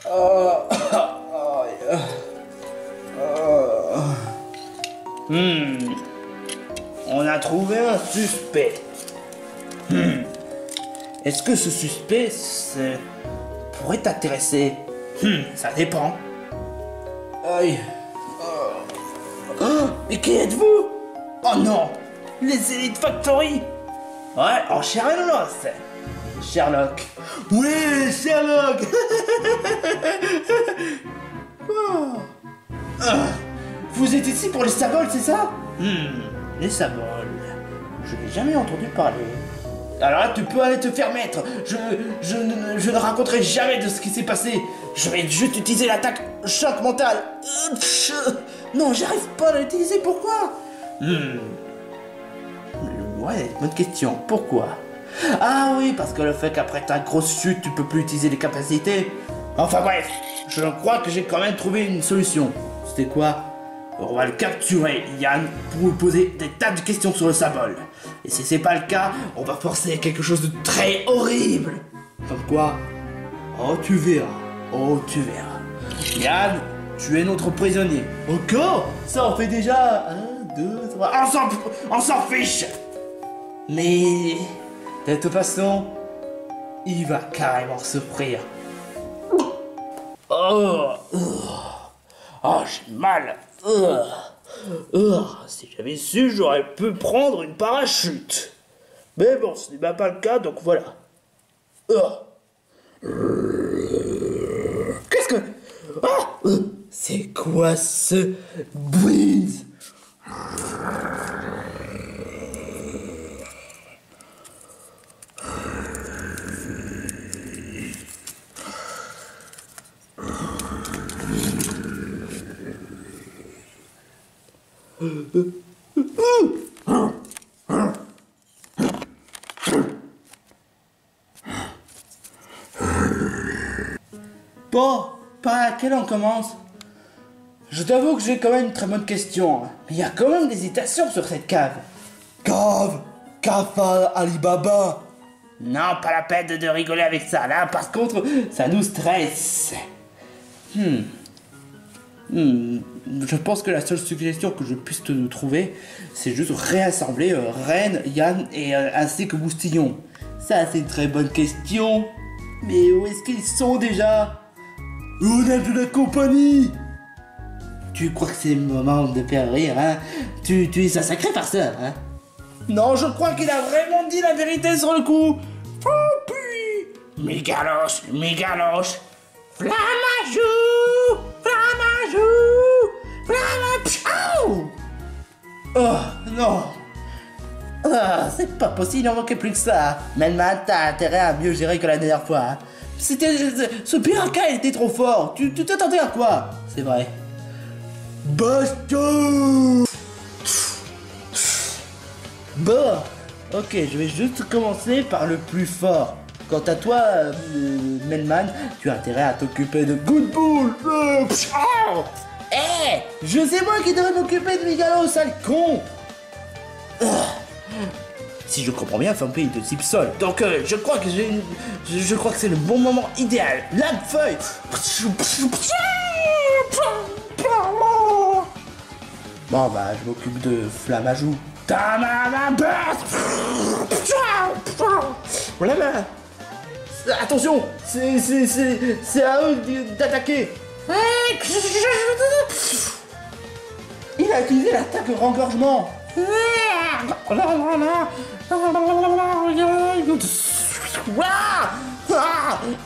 Oh, On a trouvé un suspect. Est-ce que ce suspect pourrait t'intéresser? Ça dépend. Aïe. Mais qui êtes-vous? Oh non, les Elite Factory. Ouais, en chair et en os. Sherlock. Oui, Sherlock. Vous êtes ici pour les saboles, c'est ça? Les saboles. Je n'ai jamais entendu parler. Alors là, tu peux aller te faire mettre. Je ne raconterai jamais de ce qui s'est passé. Je vais juste utiliser l'attaque choc mental. Non, j'arrive pas à l'utiliser. Pourquoi? Ouais, bonne question. Pourquoi? Ah oui, parce que le fait qu'après ta grosse chute, tu peux plus utiliser les capacités. Enfin bref, je crois que j'ai quand même trouvé une solution. C'était quoi? On va le capturer, Yann, pour lui poser des tas de questions sur le symbole. Et si c'est pas le cas, on va forcer quelque chose de très horrible. Comme quoi? Oh, tu verras. Oh, tu verras. Yann, tu es notre prisonnier. Encore? Ça en fait déjà 1, 2, 3... On s'en fiche. Mais... de toute façon, il va carrément souffrir. Oh, j'ai mal. Si j'avais su, j'aurais pu prendre une parachute. Mais bon, ce n'est même pas le cas, donc voilà. Qu'est-ce que... c'est quoi ce bruit? Bon, par laquelle on commence? Je t'avoue que j'ai quand même une très bonne question. Mais il y a quand même des hésitations sur cette cave. Cave Alibaba. Non, pas la peine de rigoler avec ça. Là, par contre, ça nous stresse. Je pense que la seule suggestion que je puisse te trouver, c'est juste réassembler Ren, Yann et ainsi que Moustillon. Ça, c'est une très bonne question. Mais où est-ce qu'ils sont déjà? On a de la compagnie. Tu crois que c'est le moment de faire rire, hein? Tu es un sacré farceur, hein? Non, je crois qu'il a vraiment dit la vérité sur le coup. Mégaloche, Flamajou, Flamapchou. Oh, non. C'est pas possible, il en manquait plus que ça. Melman, t'as intérêt à mieux gérer que la dernière fois. Hein. Ce piraka, il était trop fort. Tu t'attendais à quoi? C'est vrai. Baston. Bon, ok, je vais juste commencer par le plus fort. Quant à toi, Melman, tu as intérêt à t'occuper de Good Bull. Je sais moi qui devrais m'occuper de Migalo, sale con. Si je comprends bien, Fampi est de type sol. Donc je crois que je crois que c'est le bon moment idéal. La feuille. Bon bah je m'occupe de Flamajou. Attention, c'est à eux d'attaquer. Il a utilisé l'attaque rengorgement.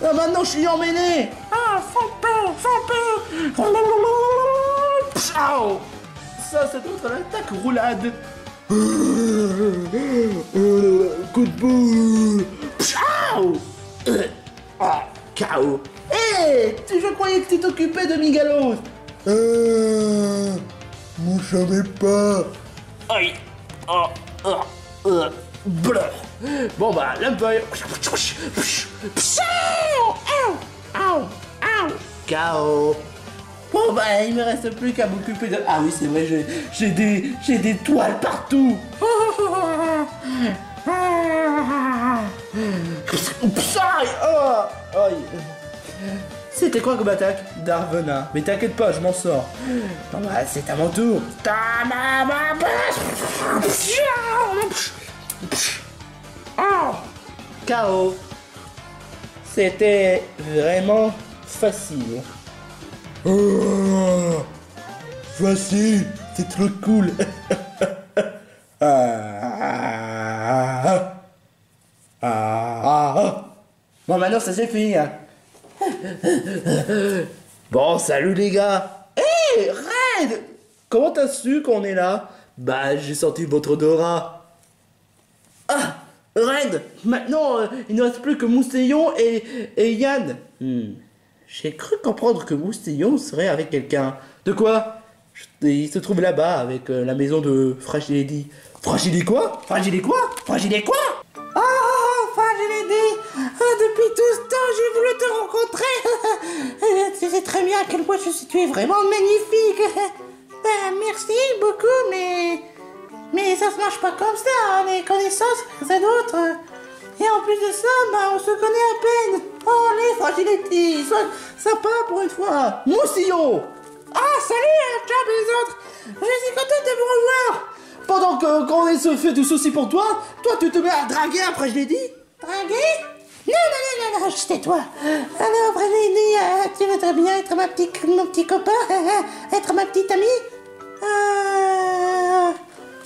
Maintenant je suis emmêlé. Ça doit être l'attaque roulade. Coup de boule. KO. Je croyais que tu t'occupais de Migalos. Moi je savais pas. Aïe. Bleu. Bon bah, l'empire. KO. Bon bah, il me reste plus qu'à m'occuper de... Ah oui, c'est vrai, j'ai des toiles partout. C'était quoi comme attaque? Darvena. Mais t'inquiète pas, je m'en sors. Bon bah, c'est à mon tour. KO. C'était vraiment facile. Oh, facile, c'est trop cool. Bon, maintenant ça c'est fini. Hein. Bon, salut les gars. Hé, Red! Comment t'as su qu'on est là? Bah, j'ai senti votre odorat. Ah, Red! Maintenant, il ne reste plus que Moustillon et Yann. J'ai cru comprendre que Moustillon serait avec quelqu'un. De quoi? Il se trouve là-bas avec la maison de Fragility. Fragility quoi? Fragility quoi? Fragility quoi? Oh, Fragility! Depuis tout ce temps, j'ai voulu te rencontrer. Tu sais très bien à quel point tu es vraiment magnifique. Merci beaucoup, mais ça se marche pas comme ça. Hein. Les connaissances, c'est d'autres. Et en plus de ça, bah, on se connaît à peine. Oh, les Fragility, sois sympa pour une fois. Moussillon! Ah, salut, ciao les autres. Je suis content de vous revoir. Pendant qu'on se fait du souci pour toi, tu te mets à draguer après, je l'ai dit. Draguer? Non, c'est toi. Alors, Fragility, tu voudrais bien être mon petit copain, être ma petite amie?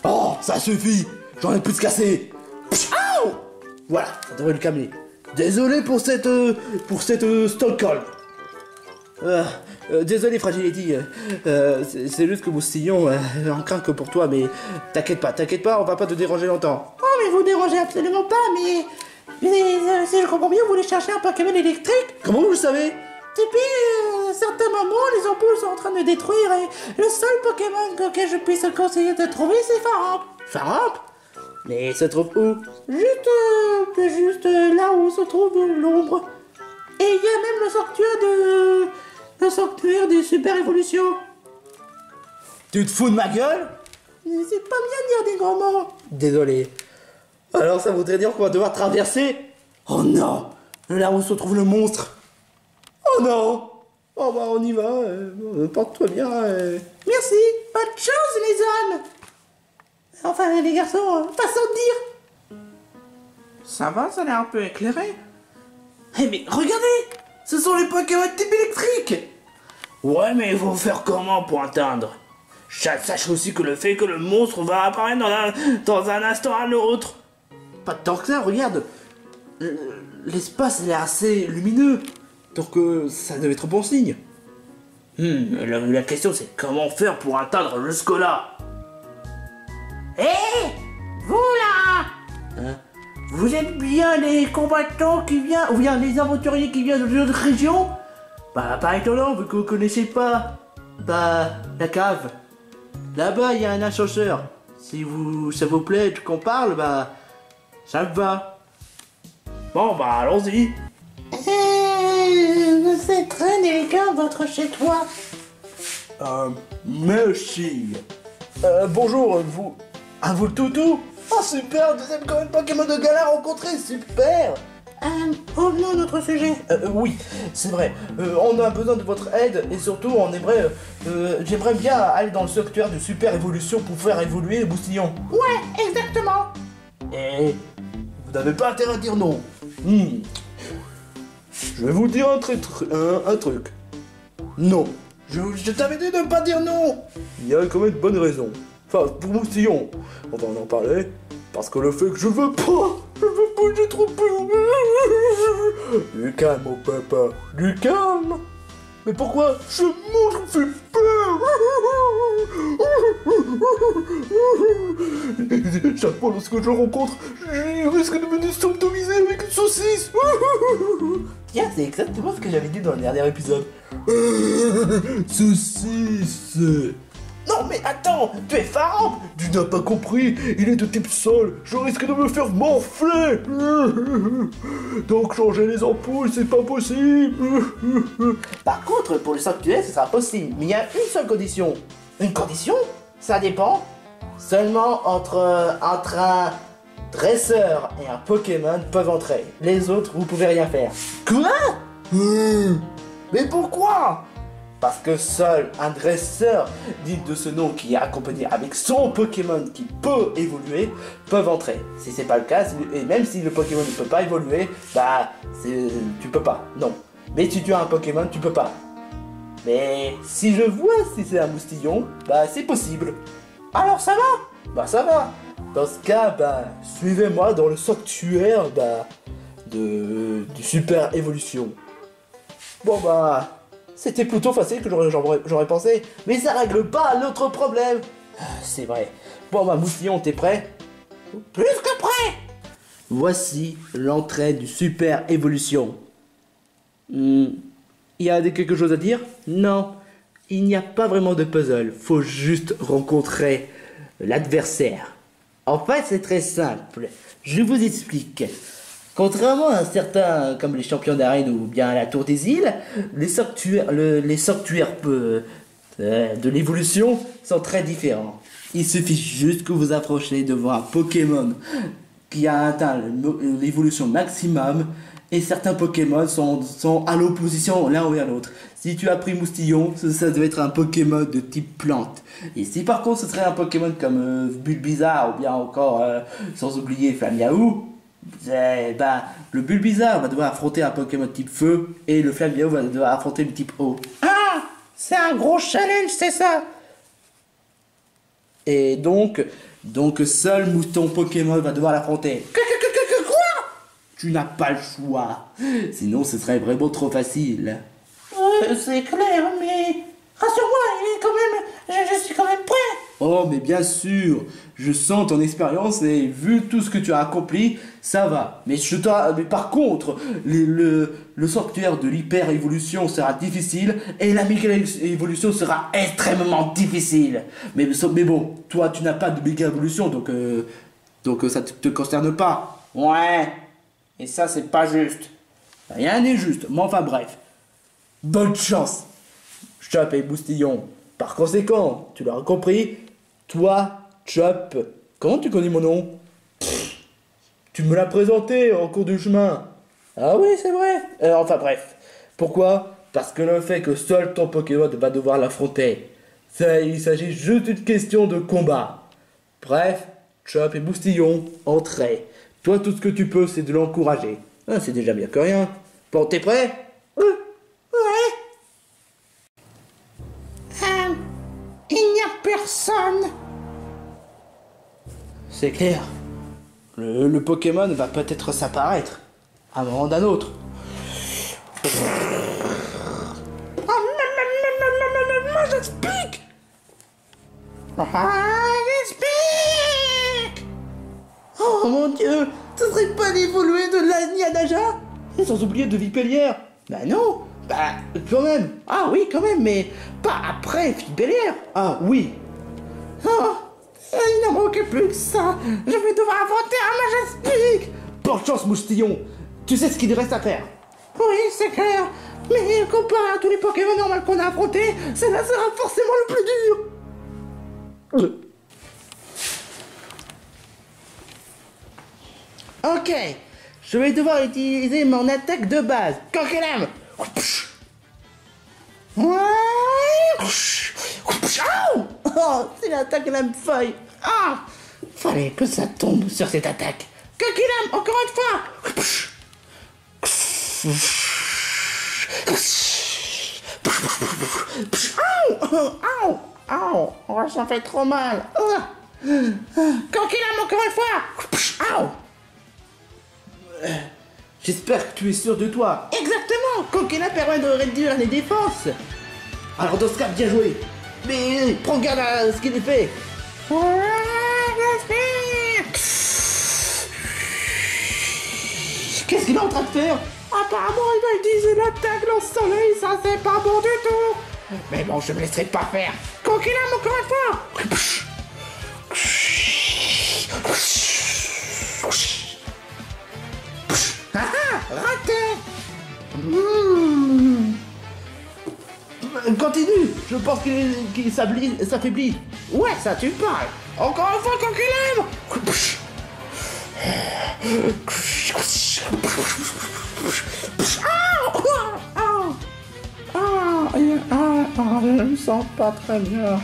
Oh, ça suffit. J'en ai plus de casser. Oh! Voilà, ça devrait le calmer. Désolé pour cette Stockholm. Désolé Fragility, c'est juste que Moustillon en craint que pour toi, mais t'inquiète pas, on va pas te déranger longtemps. Oh mais vous dérangez absolument pas, mais si je comprends bien, vous voulez chercher un Pokémon électrique? Comment vous le savez? Depuis certains moments, les ampoules sont en train de détruire et le seul Pokémon auquel je puisse conseiller de trouver, c'est Faramp. Faramp? Mais il se trouve où? Juste là où se trouve l'ombre. Et il y a même le sanctuaire des super évolutions. Tu te fous de ma gueule? C'est pas bien de dire des grands mots. Désolé. Alors ça voudrait dire qu'on va devoir traverser? Oh non! Là où se trouve le monstre. Oh non! Oh bah on y va, porte-toi bien. Merci, bonne chance les hommes! Enfin les garçons, façon de dire. Ça va, ça a l'air un peu éclairé. Eh mais regardez! Ce sont les Pokémon type électrique! Ouais mais il faut faire comment pour atteindre? Sache aussi que le fait que le monstre va apparaître dans un instant à l'autre. Pas tant que ça, regarde. L'espace est assez lumineux. Donc ça devait être bon signe. La question c'est comment faire pour atteindre jusque-là? Hé, vous là! Hein? Vous êtes bien les combattants qui viennent, ou bien les aventuriers qui viennent de notre région? Bah pas étonnant vu que vous connaissez pas la cave. Là-bas il y a un ascenseur. Si ça vous plaît qu'on parle, bah ça me va. Bon bah allons-y. C'est très délicat votre chez-toi. Merci. Bonjour, vous le toutou? Oh super, deuxième Pokémon de galère rencontré, super. Revenons à notre sujet. Oui, c'est vrai. On a besoin de votre aide et surtout j'aimerais bien aller dans le sanctuaire de super évolution pour faire évoluer les Moustillons. Ouais, exactement. Et vous n'avez pas intérêt à dire non. Je vais vous dire un truc. Non. Je t'avais dit de ne pas dire non. Il y a quand même de bonnes raisons. Enfin, pour Moustillon, on va en parler. Parce que le fait que je veux pas, j'ai trop peur. Du calme, mon papa, du calme. Mais pourquoi? Ce monstre fait peur. Chaque fois lorsque je le rencontre, je risque de me déstomiser avec une saucisse. Tiens, c'est exactement ce que j'avais dit dans le dernier épisode. Saucisse. Non mais attends, tu es Faramp. Tu n'as pas compris, il est de type sol, je risque de me faire morfler. Donc changer les ampoules, c'est pas possible. Par contre, pour le sanctuaire, ce sera possible, mais il y a une seule condition. Une condition? Ça dépend. Seulement entre un dresseur et un Pokémon peuvent entrer. Les autres, vous pouvez rien faire. Quoi? Mais pourquoi? Parce que seul un dresseur digne de ce nom qui est accompagné avec son Pokémon qui peut évoluer peuvent entrer. Si c'est pas le cas, et même si le Pokémon ne peut pas évoluer, bah tu peux pas, non. Mais si tu as un Pokémon, tu peux pas. Mais si je vois si c'est un moustillon, bah c'est possible. Alors ça va? Bah ça va. Dans ce cas, bah suivez-moi dans le sanctuaire du super évolution. Bon bah c'était plutôt facile que j'aurais pensé, mais ça règle pas l'autre problème. C'est vrai. Bon bah moustillon, t'es prêt? Plus que prêt. Voici l'entrée du super évolution. Il y a quelque chose à dire? Non, il n'y a pas vraiment de puzzle, faut juste rencontrer l'adversaire. En fait, c'est très simple, je vous explique. Contrairement à certains, comme les champions d'arène ou bien à la tour des îles, les sanctuaires de l'évolution sont très différents. Il suffit juste que vous approchez devant un Pokémon qui a atteint l'évolution maximum. Et certains Pokémon sont à l'opposition l'un envers l'autre. Si tu as pris Moustillon, ça doit être un Pokémon de type plante. Et si par contre ce serait un Pokémon comme Bulbizarre ou bien encore, sans oublier Flamiaou, le Bulbizarre va devoir affronter un Pokémon type feu et le Flamiaou va devoir affronter le type eau. Ah, c'est un gros challenge, c'est ça. Et donc seul Mouton Pokémon va devoir l'affronter. Tu n'as pas le choix. Sinon, ce serait vraiment trop facile. C'est clair, mais... Rassure-moi, je suis quand même prêt. Oh, mais bien sûr. Je sens ton expérience et vu tout ce que tu as accompli, ça va. Mais par contre, le sanctuaire de l'hyper-évolution sera difficile et la méga-évolution sera extrêmement difficile. Mais bon, toi, tu n'as pas de méga-évolution, donc ça te concerne pas. Ouais. Et ça, c'est pas juste. Rien n'est juste, mais enfin bref. Bonne chance, Chop et Moustillon. Par conséquent, tu l'auras compris, toi, Chop, comment tu connais mon nom? Tu me l'as présenté en cours du chemin. Ah oui, c'est vrai. Enfin bref. Pourquoi? Parce que le fait que seul ton Pokémon va devoir l'affronter. Il s'agit juste d'une question de combat. Bref, Chop et Moustillon, entrez. Toi, tout ce que tu peux, c'est de l'encourager. Ah, c'est déjà bien que rien. Bon, t'es prêt? Ouais. Il n'y a personne. C'est clair. Le Pokémon va peut-être s'apparaître. À un moment d'un autre. Moi, j'explique. J'explique. Oh mon Dieu, ce serait pas d'évoluer de l'Aniadaja? Et sans oublier de Vipellière. Bah non, bah quand même. Ah oui, quand même, mais pas après Vipellière. Ah oui. Oh, il n'en manquait plus que ça. Je vais devoir affronter un Majestic. Bonne chance, Moustillon. Tu sais ce qu'il reste à faire. Oui, c'est clair. Mais comparé à tous les Pokémon normaux qu'on a affrontés, cela sera forcément le plus dur. Ok, je vais devoir utiliser mon attaque de base. Coquelam. Oh, c'est l'attaque lame feuille. Ah, fallait que ça tombe sur cette attaque. Coquelam, encore une fois. Oh, ça fait trop mal. Coquelam, encore une fois. J'espère que tu es sûr de toi. Exactement. Coquelam permet de réduire les défenses. Alors dans ce cas, bien joué. Mais prends garde à ce qu'il fait. Qu'est-ce qu'il est en train de faire? Apparemment, il va utiliser l'attaque lance-soleil, ça c'est pas bon du tout. Mais bon, je me laisserai pas faire. Coquelam, encore une fois. Raté. Continue. Je pense qu'il s'affaiblit. Ouais, ça tu parles. Encore une fois, Coquelam. je ne me sens pas très bien.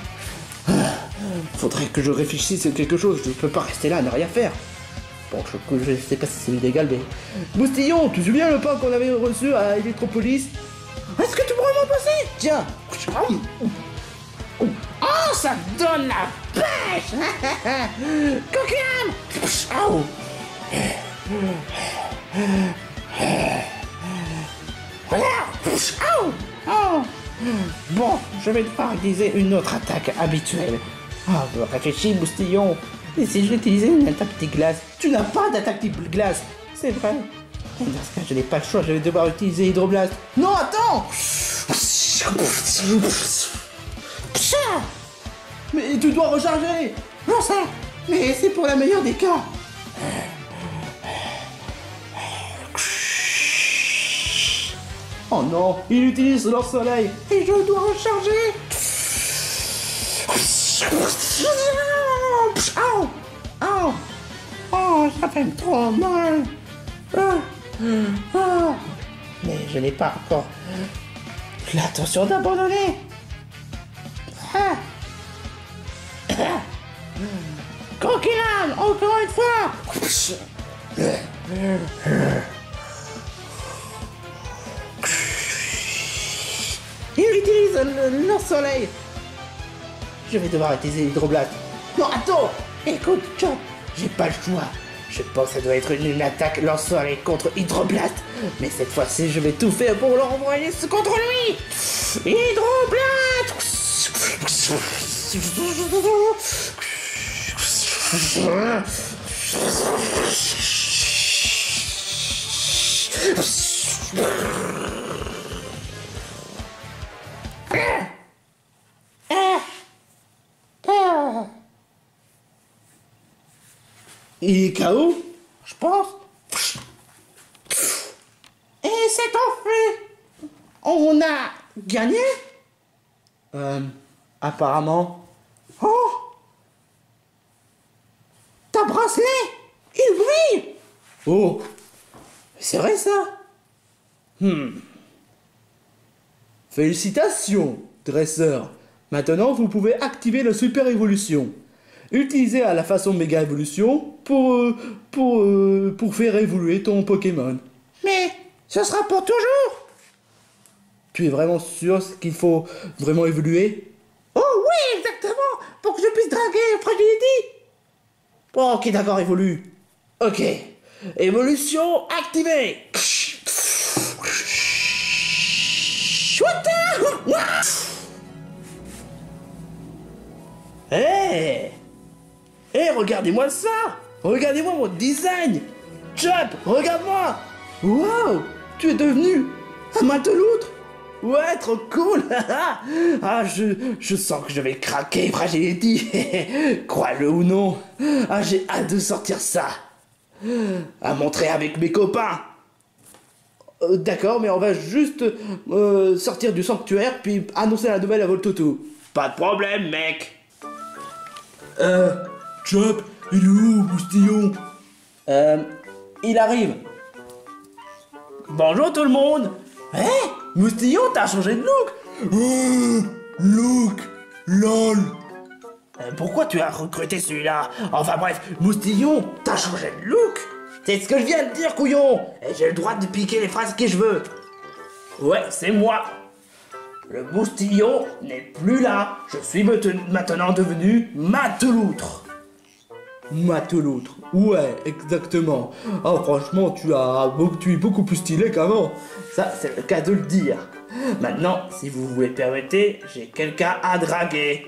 Faudrait que je réfléchisse à quelque chose, je ne peux pas rester là, ne rien faire. Bon, je sais pas si c'est illégal, mais... Moustillon, tu te souviens le pain qu'on avait reçu à Electropolis? Est-ce que tu pourrais m'en passer? Tiens. Oh, ça donne la pêche. Coquillame. Oh. Oh. Bon, je vais devoir utiliser une autre attaque habituelle. Oh, réfléchis, Moustillon. Et si je vais utiliser une attaque de glace? Tu n'as pas d'attaque de glace. C'est vrai. Et dans ce cas, je n'ai pas le choix, je vais devoir utiliser Hydroblast. Non, attends. Mais tu dois recharger. Non, ça. Mais c'est pour la meilleure des cas. Oh non, il utilise leur soleil. Et je dois recharger. Oh, oh, oh, ça fait trop mal. Mais je n'ai pas encore l'intention d'abandonner. Coquillane, encore une fois. Il utilise leur soleil. Je vais devoir utiliser l'hydroblast. Non, attends. Écoute, Chop, j'ai pas le choix. Je pense que ça doit être une attaque lance-soleil contre Hydroblast. Mais cette fois-ci, je vais tout faire pour leur envoyer ce contre lui. Hydroblast. Il est KO, je pense. Et c'est enfin. On a gagné. Apparemment. Oh, ta bracelet, il brille. Oh, c'est vrai ça. Félicitations, dresseur. Maintenant, vous pouvez activer la super évolution. Utilisez à la façon méga évolution pour faire évoluer ton Pokémon. Mais ce sera pour toujours. Tu es vraiment sûr qu'il faut vraiment évoluer? Oh oui, exactement, pour que je puisse draguer Fragility. Oh, ok, d'accord, évolue. Ok, évolution activée. Hé! Hé, regardez-moi ça! Regardez-moi mon design! Chop, regarde-moi! Wow! Tu es devenu un mateloutre! Ouais, trop cool! Ah, je sens que je vais craquer, Fragility! Crois-le ou non! Ah, j'ai hâte de sortir ça! À montrer avec mes copains! D'accord, mais on va juste sortir du sanctuaire puis annoncer la nouvelle à Voltoto. Pas de problème, mec! Chop, il est où, Moustillon? Il arrive. Bonjour tout le monde. Hé, Moustillon, t'as changé de look. Look, lol. Pourquoi tu as recruté celui-là? Enfin bref, Moustillon, t'as changé de look. C'est ce que je viens de dire, couillon. Et j'ai le droit de piquer les phrases que je veux. Ouais, c'est moi. Le Moustillon n'est plus là. Je suis maintenant devenu mateloutre. Mateloutre. Ouais, exactement. Oh, franchement, tu es beaucoup plus stylé qu'avant. Ça, c'est le cas de le dire. Maintenant, si vous me permettez, j'ai quelqu'un à draguer.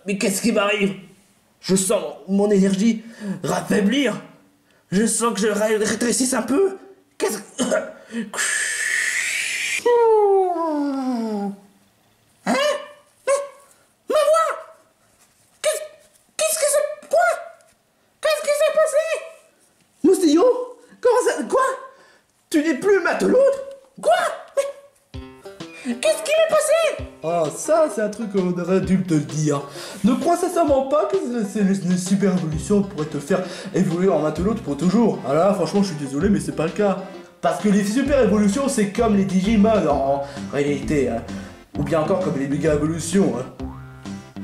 Mais qu'est-ce qui m'arrive? Je sens mon énergie raffaiblir. Je sens que je rétrécisse un peu. Qu'est-ce que... Hein? Ma voix! Qu'est-ce que c'est? Quoi? Qu'est-ce qui s'est passé? Moustillon? Comment ça? Quoi? Tu n'es plus mateloutre? Quoi? Qu'est-ce qui m'est passé? Ah, ça, c'est un truc qu'on aurait dû te le dire. Ne crois sincèrement pas que c'est une super évolution pourrait te faire évoluer en mateloutre pour toujours. Ah là, franchement, je suis désolé, mais c'est pas le cas. Parce que les super évolutions, c'est comme les Digimon en réalité. Ou bien encore comme les méga évolutions, hein.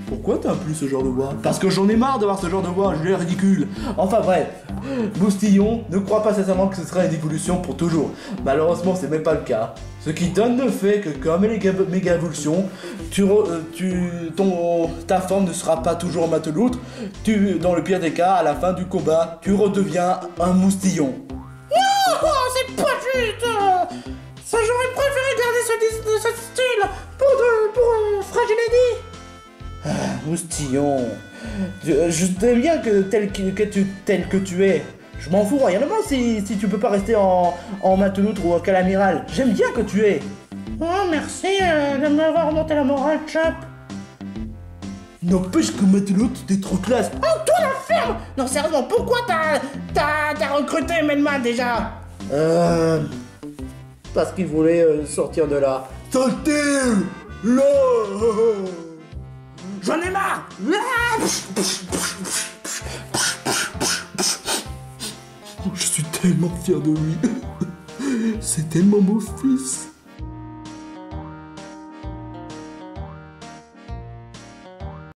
Pourquoi t'as plus ce genre de voix? Parce que j'en ai marre de voir ce genre de voix, je l'ai ridicule. Enfin bref, Moustillon ne croit pas sincèrement que ce sera une évolution pour toujours. Malheureusement, c'est même pas le cas. Ce qui donne le fait que comme les méga évolutions, ta forme ne sera pas en mateloutre. Dans le pire des cas, à la fin du combat, tu redeviens un moustillon. Non, c'est pas juste. Ça, j'aurais préféré garder ce style pour Fragile Eddie. Moustillon, je t'aime bien tel que tu es. Je m'en fous royalement si tu peux pas rester en mateloutre ou en calamiral. J'aime bien que tu es. Oh, merci de m'avoir remonté la morale, Chop. N'empêche que mateloutre, t'es trop classe. Oh, toi la ferme. Non, sérieusement, pourquoi t'as recruté Melman déjà? Parce qu'il voulait sortir de là. Sortir là. J'en ai marre. Je suis tellement fier de lui. C'est tellement mon fils.